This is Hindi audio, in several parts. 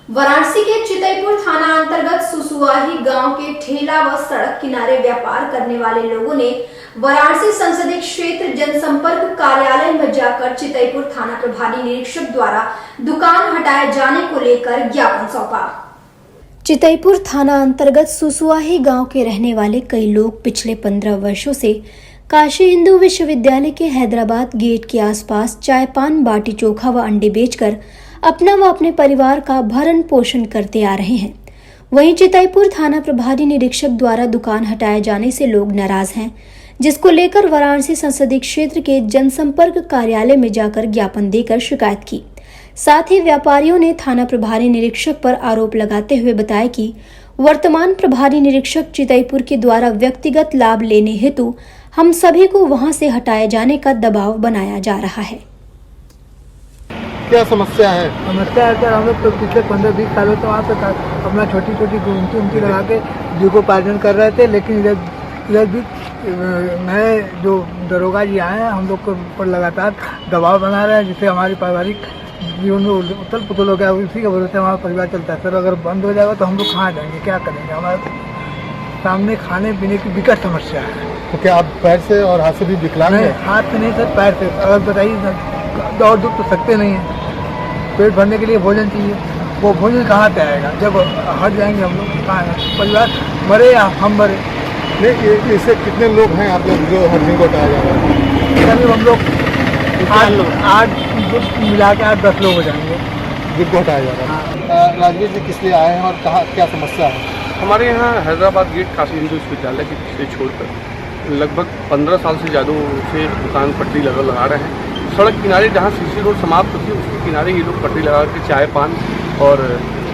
वाराणसी के चितईपुर थाना अंतर्गत सुसुआही गांव के ठेला व सड़क किनारे व्यापार करने वाले लोगों ने वाराणसी संसदीय क्षेत्र जनसंपर्क कार्यालय में जाकर चितईपुर थाना प्रभारी निरीक्षक द्वारा दुकान हटाए जाने को लेकर ज्ञापन सौंपा। चितईपुर थाना अंतर्गत सुसुआही गांव के रहने वाले कई लोग पिछले 15 वर्षों से काशी हिंदू विश्वविद्यालय के हैदराबाद गेट के आसपास चाय पान बाटी चोखा व अंडे बेचकर अपना व अपने परिवार का भरण पोषण करते आ रहे हैं। वहीं चितईपुर थाना प्रभारी निरीक्षक द्वारा दुकान हटाए जाने से लोग नाराज हैं, जिसको लेकर वाराणसी संसदीय क्षेत्र के जनसंपर्क कार्यालय में जाकर ज्ञापन देकर शिकायत की। साथ ही व्यापारियों ने थाना प्रभारी निरीक्षक पर आरोप लगाते हुए बताया कि वर्तमान प्रभारी निरीक्षक चितईपुर के द्वारा व्यक्तिगत लाभ लेने हेतु हम सभी को वहां से हटाए जाने का दबाव बनाया जा रहा है। क्या समस्या है? समस्या है सर, हम लोग तो पिछले 15-20 सालों से वहाँ पे अपना छोटी छोटी गुमटी लगा के जीविकोपार्जन कर रहे थे, लेकिन इधर भी नए जो दरोगा जी आए हैं हम लोग के ऊपर लगातार दबाव बना रहे हैं, जिससे हमारी पारिवारिक जीवन में उथल पुथल हो गया। उसी के भरोसे हमारा परिवार चलता है। सर अगर बंद हो जाएगा तो हम लोग कहाँ जाएंगे, क्या करेंगे? हमारे सामने खाने पीने की विकट समस्या है। तो क्या आप पैर से और हाथ से भी विकलांग हैं? हाथ से नहीं सर, पैर से। अगर बताइए, दौड़ धूप तो सकते नहीं हैं। पेट भरने के लिए भोजन चाहिए, वो भोजन कहाँ से आएगा? जब हट जाएंगे हम लोग कहाँ? परिवार मरे या हम मरे। नहीं, इससे कितने लोग हैं आप लोग जो हटने को हटाया जा रहा है? करीब हम लोग 8 मिला के 8-10 लोग हो जाएंगे जिनको हटाया जा रहा है। राजवीर जी किस लिए आए हैं और कहाँ क्या समस्या है? हमारे यहाँ हैदराबाद गेट काशी हिंदू विश्वविद्यालय से छोड़कर लगभग 15 साल से ज़्यादा से दुकान पटरी लगा रहे हैं। सड़क किनारे जहाँ सीसी रोड समाप्त होती है उसके किनारे ये लोग पटरी लगा करके चाय पान और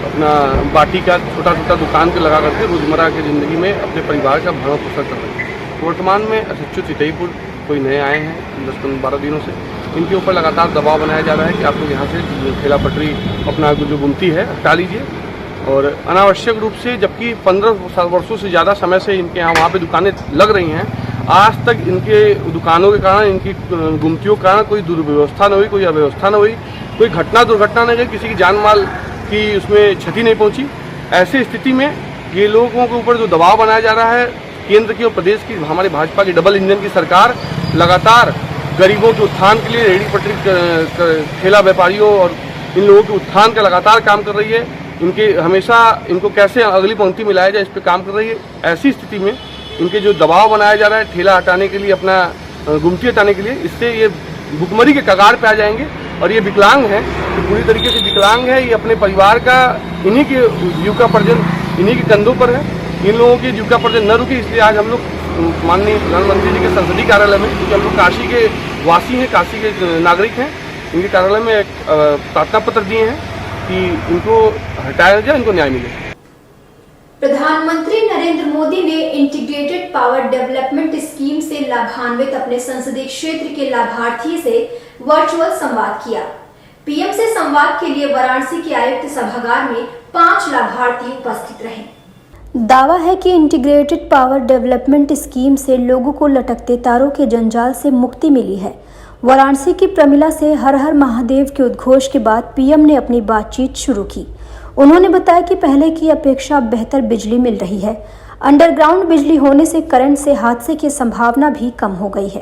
अपना बाटी का छोटा छोटा दुकान के लगा करके रोज़मर्रा की ज़िंदगी में अपने परिवार का भरण पोषण कर रहे हैं। वर्तमान में एसएचओ चितईपुर कोई नए आए हैं 10-12 दिनों से, इनके ऊपर लगातार दबाव बनाया जा रहा है कि आप लोग यहाँ से ठेला पटरी अपना जो गुमती है हटा लीजिए। और अनावश्यक रूप से, जबकि 15 वर्षों से ज़्यादा समय से इनके यहाँ वहाँ पे दुकानें लग रही हैं, आज तक इनके दुकानों के कारण, इनकी गुमतियों के कारण कोई दुर्व्यवस्था न हुई, कोई अव्यवस्था न हुई, कोई घटना दुर्घटना न गई, किसी की जान माल की उसमें क्षति नहीं पहुँची। ऐसी स्थिति में ये लोगों के ऊपर जो दबाव बनाया जा रहा है, केंद्र की और प्रदेश की हमारी भाजपा की डबल इंजन की सरकार लगातार गरीबों के उत्थान के लिए रेहड़ी पटरी ठेला व्यापारियों और इन लोगों के उत्थान का लगातार काम कर रही है। इनके हमेशा इनको कैसे अगली पंक्ति में लाया जाए इस पर काम कर रही है। ऐसी स्थिति में इनके जो दबाव बनाया जा रहा है ठेला हटाने के लिए, अपना गुमटी हटाने के लिए, इससे ये भुखमरी के कगार पे आ जाएंगे। और ये विकलांग है, तो पूरी तरीके से विकलांग है। ये अपने परिवार का, इन्हीं के जीविकापार्जन इन्हीं के कंधों पर है। इन लोगों की जीविकापार्जन न रुके, इसलिए आज हम लोग माननीय प्रधानमंत्री जी के संसदीय कार्यालय में, क्योंकि हम लोग काशी के वासी हैं, काशी के नागरिक हैं, इनके कार्यालय में एक प्रार्थना पत्र दिए हैं कि इनको हटाया जाए, इनको न्याय मिले। प्रधानमंत्री नरेंद्र मोदी ने इंटीग्रेटेड पावर डेवलपमेंट स्कीम से लाभान्वित अपने संसदीय क्षेत्र के लाभार्थी से वर्चुअल संवाद किया। पीएम से संवाद के लिए वाराणसी के आयुक्त सभागार में 5 लाभार्थी उपस्थित रहे। दावा है कि इंटीग्रेटेड पावर डेवलपमेंट स्कीम से लोगों को लटकते तारों के जंजाल से मुक्ति मिली है। वाराणसी की प्रमिला से हर हर महादेव के उद्घोष के बाद पीएम ने अपनी बातचीत शुरू की। उन्होंने बताया कि पहले की अपेक्षा बेहतर बिजली मिल रही है। अंडरग्राउंड बिजली होने से करंट से हादसे की संभावना भी कम हो गई है।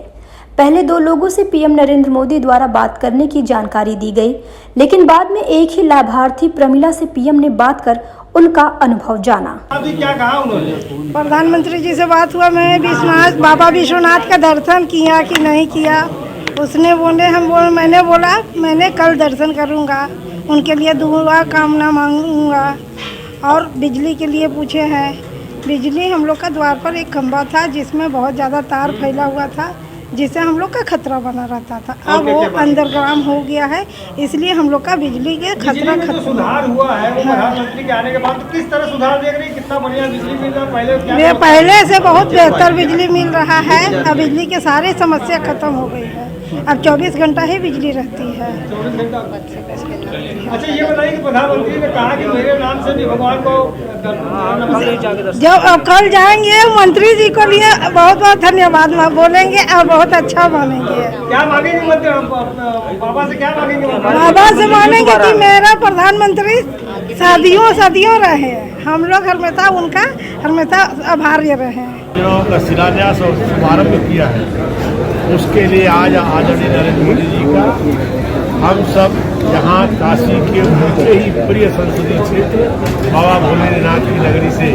पहले 2 लोगों से पीएम नरेंद्र मोदी द्वारा बात करने की जानकारी दी गई, लेकिन बाद में एक ही लाभार्थी प्रमिला से पीएम ने बात कर उनका अनुभव जाना। अभी क्या कहा उन्होंने? प्रधानमंत्री जी से बात हुआ, मैं बाबा विश्वनाथ का दर्शन किया कि नहीं किया। उसने मैंने बोला मैंने कल दर्शन करूंगा, उनके लिए दुआ कामना मांगूंगा। और बिजली के लिए पूछे हैं। बिजली हम लोग का द्वार पर एक खंभा था जिसमें बहुत ज़्यादा तार फैला हुआ था, जिससे हम लोग का खतरा बना रहता था। अब वो अंडरग्राउंड हो गया है, इसलिए हम लोग का बिजली के खतरा खत्म सुधार हुआ है। वो प्रधानमंत्री के आने के बाद तो किस तरह सुधार देख रही है? कितना बढ़िया बिजली मिल रहा है? पहले से बहुत बेहतर बिजली मिल रहा है। अब बिजली के सारी समस्या खत्म हो गई है। अब 24 घंटा ही बिजली रहती है। 24 घंटा। अच्छा ये बताइए कि प्रधानमंत्री ने कहा कि मेरे नाम से भी भगवान को जब कल जाएंगे मंत्री जी को लिए बहुत बहुत धन्यवाद बोलेंगे और बहुत अच्छा मानेंगे। क्या मांगेंगे? बाबा से क्या मांगेंगे? बाबा से मानेंगे कि मेरा प्रधानमंत्री सदियों सदियों रहे हैं। हम लोग हमेशा उनका हमेशा आभारी रहे हैं। योजनाओं का शिलान्यास और शुभारंभ किया है, उसके लिए आज आदरणीय नरेंद्र मोदी जी का हम सब यहाँ काशी के उनके ही प्रिय संसदीय क्षेत्र बाबा भोलेनाथ की नगरी से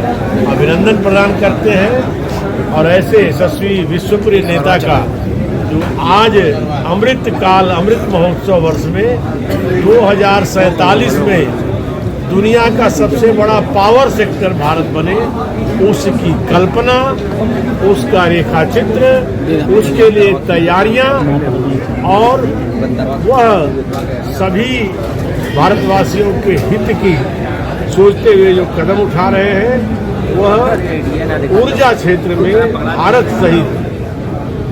अभिनंदन प्रदान करते हैं। और ऐसे यशस्वी विश्वप्रिय नेता का जो आज अमृत महोत्सव वर्ष में 2047 में दुनिया का सबसे बड़ा पावर सेक्टर भारत बने, उसकी कल्पना, उसका रेखाचित्र, उसके लिए तैयारियां और वह सभी भारतवासियों के हित की सोचते हुए जो कदम उठा रहे हैं, वह ऊर्जा क्षेत्र में भारत सहित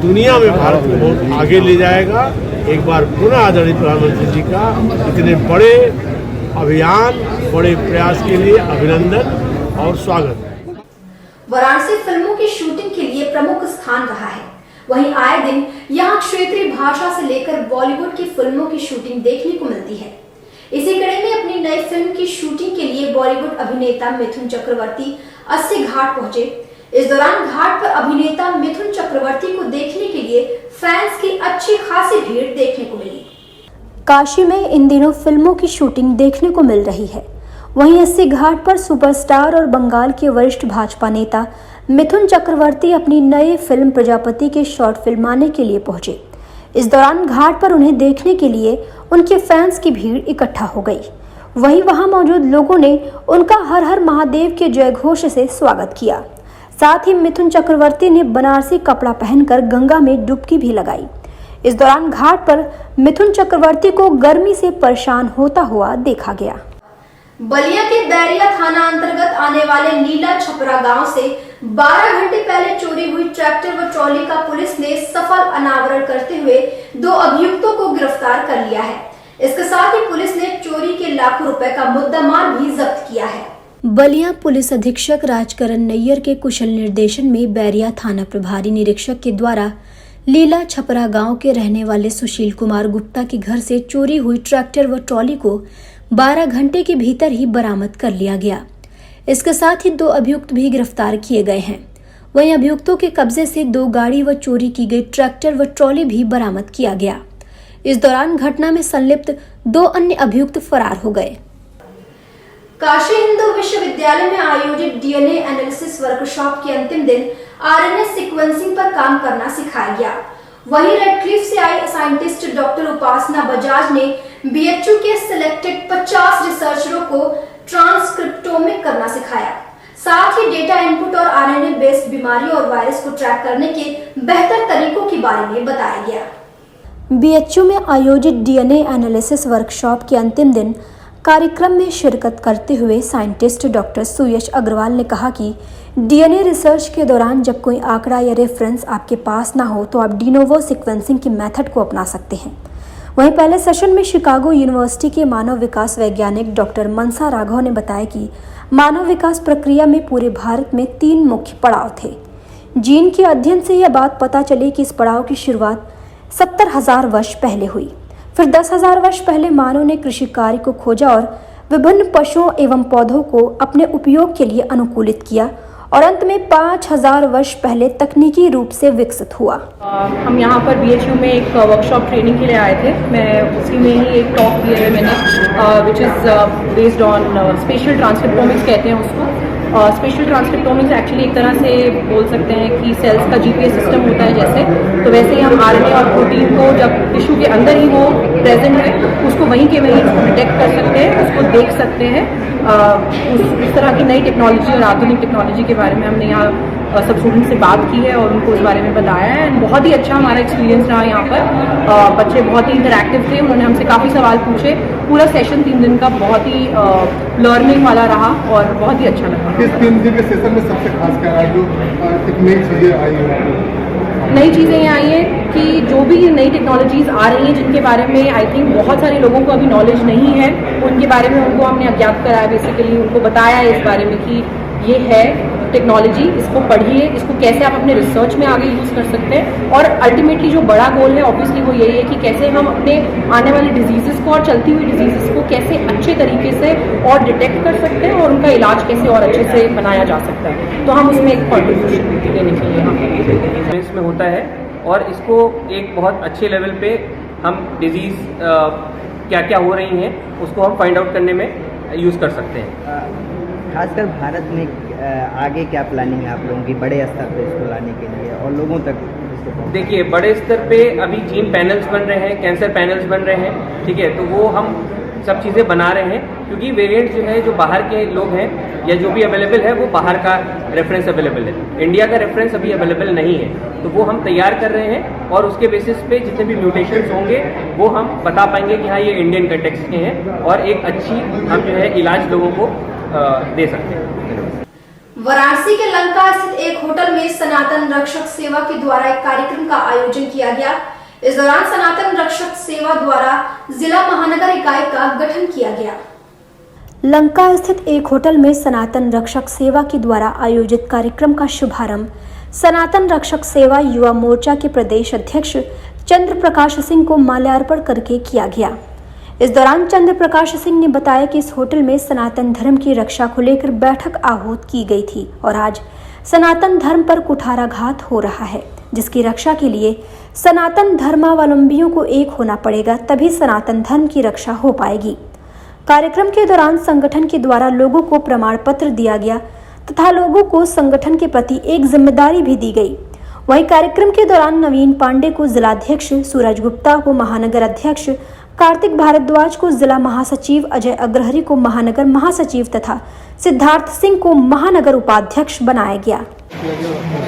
दुनिया में भारत को बहुत आगे ले जाएगा। एक बार पुनः आदरणीय प्रधानमंत्री जी का इतने बड़े अभियान, बड़े प्रयास के लिए अभिनंदन और स्वागत। वाराणसी फिल्मों की शूटिंग के लिए प्रमुख स्थान रहा है। वहीं आए दिन यहाँ क्षेत्रीय भाषा से लेकर बॉलीवुड की फिल्मों की शूटिंग देखने को मिलती है। इसी कड़ी में अपनी नई फिल्म की शूटिंग के लिए बॉलीवुड अभिनेता मिथुन चक्रवर्ती 80 घाट पहुंचे। इस दौरान घाट पर अभिनेता मिथुन चक्रवर्ती को देखने के लिए फैंस की अच्छी खासी भीड़ देखने को मिली। काशी में इन दिनों फिल्मों की शूटिंग देखने को मिल रही है। वहीं 80 घाट पर सुपरस्टार और बंगाल के वरिष्ठ भाजपा नेता मिथुन चक्रवर्ती अपनी नई फिल्म प्रजापति के शॉर्ट फिल्माने के लिए पहुंचे। इस दौरान घाट पर उन्हें देखने के लिए उनके फैंस की भीड़ इकट्ठा हो गई। वहीं वहां मौजूद लोगों ने उनका हर हर महादेव के जयघोष से स्वागत किया। साथ ही मिथुन चक्रवर्ती ने बनारसी कपड़ा पहनकर गंगा में डुबकी भी लगाई। इस दौरान घाट पर मिथुन चक्रवर्ती को गर्मी से परेशान होता हुआ देखा गया। बलिया के बैरिया थाना अंतर्गत आने वाले नीला छपरा गांव से 12 घंटे पहले चोरी हुई ट्रैक्टर व ट्रॉली का पुलिस ने सफल अनावरण करते हुए 2 अभियुक्तों को गिरफ्तार कर लिया है। इसके साथ ही पुलिस ने चोरी के लाखों रुपए का मुद्दामाल भी जब्त किया है। बलिया पुलिस अधीक्षक राजकरण नैयर के कुशल निर्देशन में बैरिया थाना प्रभारी निरीक्षक के द्वारा लीला छपरा गांव के रहने वाले सुशील कुमार गुप्ता के घर से चोरी हुई ट्रैक्टर व ट्रॉली को 12 घंटे के भीतर ही बरामद कर लिया गया। इसके साथ ही 2 अभियुक्त भी गिरफ्तार किए गए हैं। वहीं अभियुक्तों के कब्जे से 2 गाड़ी व चोरी की गई ट्रैक्टर व ट्रॉली भी बरामद किया गया। इस दौरान घटना में संलिप्त 2 अन्य अभियुक्त फरार हो गए। काशी हिंदू विश्वविद्यालय में आयोजित डीएनए एनालिसिस वर्कशॉप के अंतिम दिन आरएनए सीक्वेंसिंग पर काम करना सिखाया गया। वहीं रेडक्लिफ से आई साइंटिस्ट डॉक्टर उपासना बजाज ने बीएचयू के सिलेक्टेड 50 रिसर्चरों को ट्रांसक्रिप्टोमिक करना सिखाया। साथ ही डेटा इनपुट और आरएनए बेस्ड बीमारियों और वायरस को ट्रैक करने के बेहतर तरीकों के बारे में बताया गया। बीएचयू में आयोजित डीएनए एनालिसिस वर्कशॉप के अंतिम दिन कार्यक्रम में शिरकत करते हुए साइंटिस्ट डॉक्टर सुयश अग्रवाल ने कहा कि डीएनए रिसर्च के दौरान जब कोई आंकड़ा या रेफरेंस आपके पास ना हो तो आप डीनोवो सीक्वेंसिंग की मेथड को अपना सकते हैं। वहीं पहले सेशन में शिकागो यूनिवर्सिटी के मानव विकास वैज्ञानिक डॉक्टर मनसा राघव ने बताया कि मानव विकास प्रक्रिया में पूरे भारत में 3 मुख्य पड़ाव थे। जीन के अध्ययन से यह बात पता चली कि इस पड़ाव की शुरुआत 70,000 वर्ष पहले हुई। फिर 10,000 वर्ष पहले मानव ने कृषि कार्य को खोजा और विभिन्न पशुओं एवं पौधों को अपने उपयोग के लिए अनुकूलित किया और अंत में 5,000 वर्ष पहले तकनीकी रूप से विकसित हुआ। हम यहाँ पर बीएचयू में एक वर्कशॉप ट्रेनिंग के लिए आए थे। मैं उसी में ही एक टॉक दिया है मैंने, which is based on special transcriptomics कहते हैं उसको। स्पेशल ट्रांसक्रिप्टोमिक्स एक्चुअली एक तरह से बोल सकते हैं कि सेल्स का जीपीएस सिस्टम होता है जैसे, तो वैसे ही हम आरएनए और प्रोटीन को जब टिश्यू के अंदर ही वो प्रेजेंट है उसको वहीं के वहीं डिटेक्ट कर सकते हैं, उसको देख सकते हैं। उस तरह की नई टेक्नोलॉजी और आधुनिक टेक्नोलॉजी के बारे में हमने यहाँ सब स्टूडेंट से बात की है और उनको इस बारे में बताया है। एंड बहुत ही अच्छा हमारा एक्सपीरियंस रहा यहाँ पर। बच्चे बहुत ही इंटरैक्टिव थे, उन्होंने हमसे काफ़ी सवाल पूछे। पूरा सेशन 3 दिन का बहुत ही लर्निंग वाला रहा और बहुत ही अच्छा लगा। इस 3 दिन के सेशन में सबसे खास क्या है जो नई चीज़ें आई हैं? नई चीज़ें ये आई हैं कि जो भी नई टेक्नोलॉजीज़ आ रही हैं जिनके बारे में आई थिंक बहुत सारे लोगों को अभी नॉलेज नहीं है, उनके बारे में उनको हमने अज्ञात कराया। बेसिकली उनको बताया है इस बारे में कि ये है टेक्नोलॉजी, इसको पढ़िए, इसको कैसे आप अपने रिसर्च में आगे यूज़ कर सकते हैं। और अल्टीमेटली जो बड़ा गोल है ऑब्वियसली वो यही है कि कैसे हम अपने आने वाले डिजीज़ को और चलती हुई डिजीज़ को कैसे अच्छे तरीके से और डिटेक्ट कर सकते हैं और उनका इलाज कैसे और अच्छे से बनाया जा सकता है। तो हम उसमें एक कॉन्ट्रीब्यूशन देने के लिए यहाँ में होता है और इसको एक बहुत अच्छे लेवल पे हम डिजीज़ क्या क्या हो रही हैं उसको हम फाइंड आउट करने में यूज़ कर सकते हैं। खासकर भारत में आगे क्या प्लानिंग है आप लोगों की बड़े स्तर पे इसको लाने के लिए और लोगों तक इसको पहुंचाने? देखिए, बड़े स्तर पे अभी जीन पैनल्स बन रहे हैं, कैंसर पैनल्स बन रहे हैं, ठीक है, तो वो हम सब चीज़ें बना रहे हैं क्योंकि वेरिएंट जो है जो बाहर के लोग हैं या जो भी अवेलेबल है वो बाहर का रेफरेंस अवेलेबल है, इंडिया का रेफरेंस अभी अवेलेबल नहीं है, तो वो हम तैयार कर रहे हैं और उसके बेसिस पे जितने भी म्यूटेशंस होंगे वो हम बता पाएंगे कि हाँ ये इंडियन कंटेक्स्ट के हैं और एक अच्छी हम जो है इलाज लोगों को दे सकते हैं। वाराणसी के लंका स्थित एक होटल में सनातन रक्षक सेवा के द्वारा एक कार्यक्रम का आयोजन किया गया। इस दौरान सनातन रक्षक सेवा द्वारा जिला महानगर इकाई का गठन किया गया। लंका स्थित एक होटल में सनातन रक्षक सेवा के द्वारा आयोजित कार्यक्रम का शुभारंभ सनातन रक्षक सेवा युवा मोर्चा के प्रदेश अध्यक्ष चंद्र प्रकाश सिंह को माल्यार्पण करके किया गया। इस दौरान चंद्र प्रकाश सिंह ने बताया कि इस होटल में सनातन धर्म की रक्षा को लेकर बैठक आहूत की गई थी और आज सनातन धर्म पर कुठाराघात हो रहा है, जिसकी रक्षा के लिए सनातन धर्मावलंबियों को एक होना पड़ेगा, तभी सनातन धर्म की रक्षा हो पाएगी। कार्यक्रम के दौरान संगठन के द्वारा लोगों को प्रमाण पत्र दिया गया तथा लोगों को संगठन के प्रति एक जिम्मेदारी भी दी गई। वहीं कार्यक्रम के दौरान नवीन पांडे को जिलाध्यक्ष, सूरज गुप्ता को महानगर अध्यक्ष, कार्तिक भारद्वाज को जिला महासचिव, अजय अग्रहरी को महानगर महासचिव तथा सिद्धार्थ सिंह को महानगर उपाध्यक्ष बनाया गया।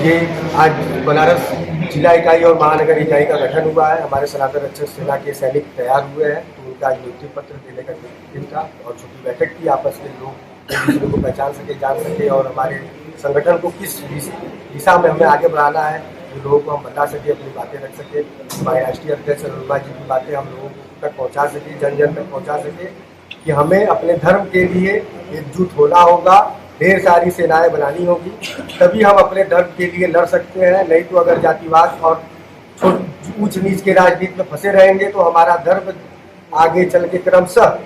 ये आज बनारस जिला इकाई और महानगर इकाई का गठन हुआ है। हमारे सनातन रक्षक सेना के सैनिक तैयार हुए हैं, तो उनका नियुक्ति पत्र देने का दिन था और छोटी बैठक की, आपस में लोग एक दूसरे को पहचान सके, जान सके और हमारे संगठन को किस दिशा में हमें आगे बढ़ाना है लोगों को हम बता सके, अपनी बातें रख सके। हमारे राष्ट्रीय अध्यक्ष अरुणा जी की बातें हम लोगों तक पहुँचा सके, जन जन तक पहुँचा सके कि हमें अपने धर्म के लिए एकजुट होना होगा, ढेर सारी सेनाएं बनानी होगी, तभी हम अपने धर्म के लिए लड़ सकते हैं। नहीं तो अगर जातिवाद और ऊंच नीच के राजनीति में फंसे रहेंगे तो हमारा धर्म आगे चल के क्रमशः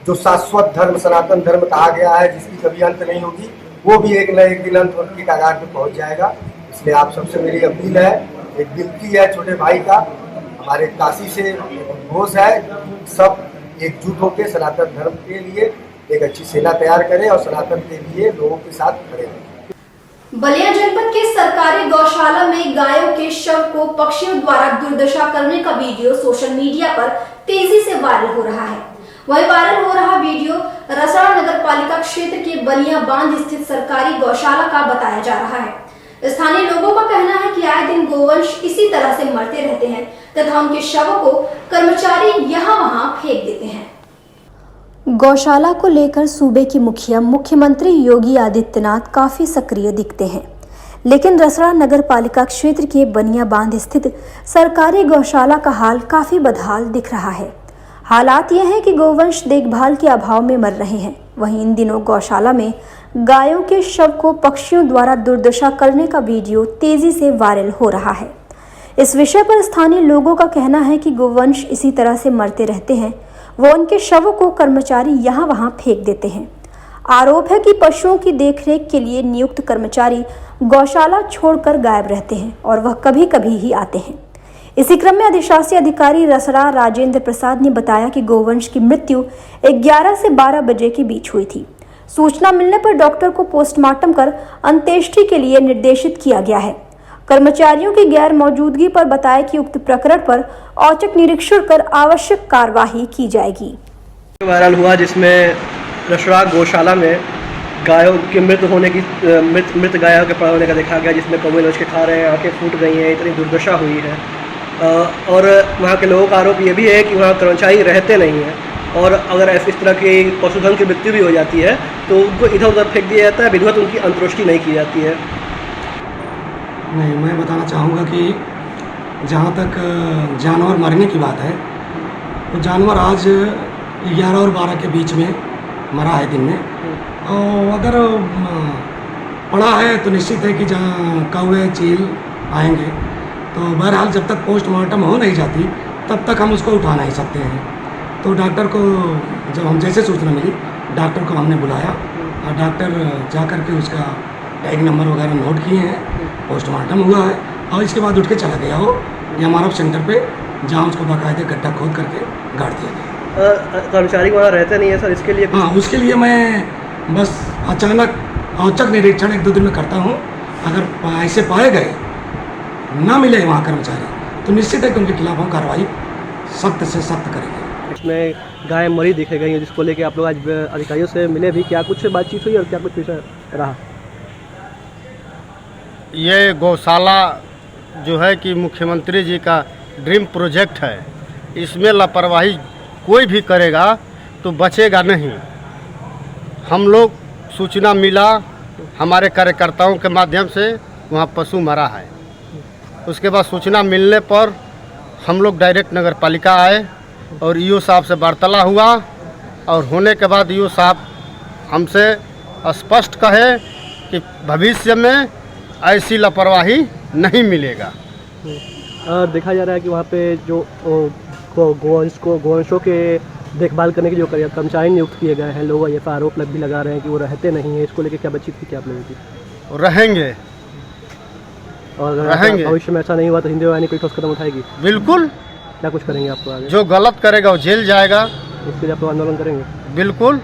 जो शाश्वत धर्म सनातन धर्म कहा गया है, जिसकी कभी अंत नहीं होगी, वो भी एक न एक दिन अंत की कगार पे पहुंच जाएगा। इसलिए आप सबसे मेरी अपील है, एक विनती है छोटे भाई का, हमारे काशी से घोष है, सब एकजुट होकर सनातन धर्म के लिए एक अच्छी सेना तैयार करें और सनातन के लिए लोगों के साथ खड़े रहें। बलिया जनपद के सरकारी गौशाला में गायों के शव को पक्षियों द्वारा दुर्दशा करने का वीडियो सोशल मीडिया पर तेजी से वायरल हो रहा है। वही वायरल हो रहा वीडियो रसड़ा नगर पालिका क्षेत्र के बलिया बांध स्थित सरकारी गौशाला का बताया जा रहा है। स्थानीय लोगों का कहना है कि आए दिन गोवंश इसी तरह से मरते रहते हैं तथा उनके शवों को कर्मचारी यहाँ वहाँ फेंक देते हैं। गौशाला को लेकर सूबे की मुखिया मुख्यमंत्री योगी आदित्यनाथ काफी सक्रिय दिखते हैं, लेकिन रसड़ा नगर पालिका क्षेत्र के बनिया बांध स्थित सरकारी गौशाला का हाल काफी बदहाल दिख रहा है। हालात यह है कि गोवंश देखभाल के अभाव में मर रहे हैं। वहीं इन दिनों गौशाला में गायों के शव को पक्षियों द्वारा दुर्दशा करने का वीडियो तेजी से वायरल हो रहा है। इस विषय पर स्थानीय लोगों का कहना है कि गोवंश इसी तरह से मरते रहते हैं, वो उनके शवों को कर्मचारी यहाँ वहाँ फेंक देते हैं। आरोप है कि पशुओं की देखरेख के लिए नियुक्त कर्मचारी गौशाला छोड़कर गायब रहते हैं और वह कभी कभी ही आते हैं। इसी क्रम में अधिशासी अधिकारी रसड़ा राजेंद्र प्रसाद ने बताया कि गोवंश की मृत्यु 11 से 12 बजे के बीच हुई थी। सूचना मिलने पर डॉक्टर को पोस्टमार्टम कर अंत्येष्टि के लिए निर्देशित किया गया है। कर्मचारियों की गैर मौजूदगी पर बताया कि उक्त प्रकरण पर औचक निरीक्षण कर आवश्यक कार्यवाही की जाएगी। वायरल हुआ जिसमें रसड़ा गौशाला में गायों के मृत होने की मृत गायों के पड़ा होने का देखा गया, जिसमें कौवे नोच के खा रहे हैं, आंखें फूट गई हैं, इतनी दुर्दशा हुई है। और वहाँ के लोगों का आरोप ये भी है कि वहाँ कर्मचारी रहते नहीं हैं और अगर इस तरह की पशुधन की मृत्यु भी हो जाती है तो उनको इधर उधर फेंक दिया जाता है, विधिवत उनकी अंत्येष्टि नहीं की जाती है। नहीं, मैं बताना चाहूँगा कि जहाँ तक जानवर मरने की बात है तो जानवर आज 11 और 12 के बीच में मरा है दिन में। और अगर पड़ा है तो निश्चित है कि जहाँ कौवे चील आएंगे, तो बहरहाल जब तक पोस्टमार्टम हो नहीं जाती तब तक हम उसको उठा नहीं सकते हैं। तो डॉक्टर को जब हम जैसे सूचना मिली, डॉक्टर को हमने बुलाया और डॉक्टर जा कर के उसका टैग नंबर वगैरह नोट किए हैं, पोस्टमार्टम हुआ है और इसके बाद उठ के चला गया वो एमआरएफ सेंटर पे, जहाँ उसको बाकायदे गड्ढा खोद करके गाड़ दिया गया। कर्मचारी वहाँ रहते नहीं है सर, इसके लिए हाँ, उसके लिए मैं बस अचानक औचक निरीक्षण 1-2 दिन में करता हूँ। अगर ऐसे पाए गए ना मिले वहाँ कर्मचारी तो निश्चित है कि उनके खिलाफ हम कार्रवाई सख्त से सख्त करेंगे। इसमें गाय मरी दिखे गई है, जिसको लेके आप लोग आज अधिकारियों से मिले भी, क्या कुछ बातचीत हुई और क्या कुछ पीछे रहा? ये गौशाला जो है कि मुख्यमंत्री जी का ड्रीम प्रोजेक्ट है, इसमें लापरवाही कोई भी करेगा तो बचेगा नहीं। हम लोग सूचना मिला हमारे कार्यकर्ताओं के माध्यम से, वहाँ पशु मरा है। उसके बाद सूचना मिलने पर हम लोग डायरेक्ट नगर पालिका आए और ईओ साहब से वार्तालाप हुआ और होने के बाद ईओ साहब हमसे स्पष्ट कहे कि भविष्य में ऐसी लापरवाही नहीं मिलेगा। देखा जा रहा है कि वहाँ पे जो गोवंशों के देखभाल करने के जो कर्मचारी नियुक्त किए गए हैं, लोग ये आरोप भी लगा रहे हैं कि वो रहते नहीं हैं। इसको लेकर क्या बातचीत थी क्या आप लोगों की? रहेंगे और रहेंगे। भविष्य में ऐसा नहीं हुआ तो हिंदी वाहिनी कोई ठोस कदम उठाएगी? बिल्कुल। क्या कुछ करेंगे आपको आगे? जो गलत करेगा वो जेल जाएगा। उसके लिए आप लोग आंदोलन करेंगे? बिल्कुल।